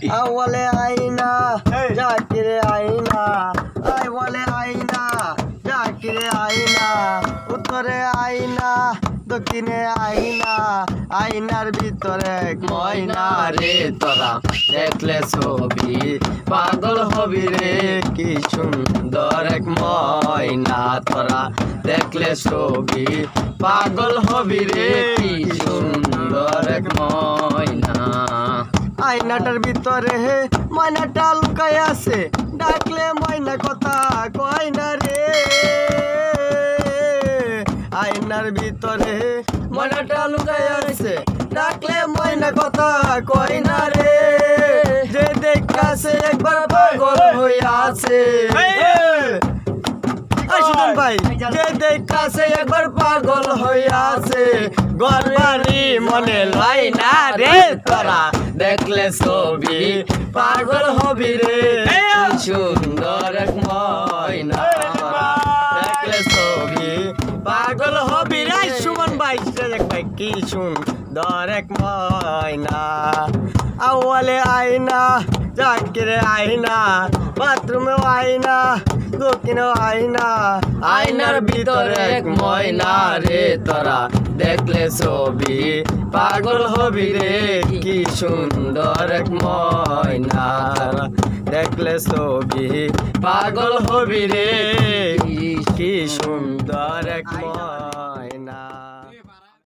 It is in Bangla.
বলে আইনা জাকিরে আইনা, বলে আইনা জাকিরে আইনা, উত্তরে আইনা দক্ষিণে আইনা, আইনার ভিতরে ময়না রে তোরা দেখলে ছবি পাগল হবি রে, কি সুন্দর এক ময়না তোরা দেখলে ছবি পাগল হবি রে, কি সুন্দর এক ময়না। আয়নাটার ভিতরে ময়নাটা লুকাই আছে, ডাকলে ময়না কথা কয় না রে। আয়নার ভিতরে ময়নাটা লুকাই আছে, ডাকলে ময়না কথা কয় না রে। যে দেখাছে একবার পাগল হইয়া আছে, ভাই যে দেখাছে একবার পাগল হইয়াছে, ঘর বাড়ি মনে লয় না রে তোরা দেখলে ছবি পাগল হবি রে, সুন্দর এক ময়না দেখলে ছবি পাগল হবি রে। সুমন ভাই দেখ ভাই কি সুন্দর এক ময়না। বলে আয়না জাকিরে আয়না, বাথরুমে আয়না দক্ষিণে আয়না, আয়নার ভিতরে এক ময়না রে তোরা দেখলে ছবি পাগল হবি রে, কি সুন্দর এক ময়না দেখলে ছবি পাগল হবি রে, কি সুন্দর এক ময়না।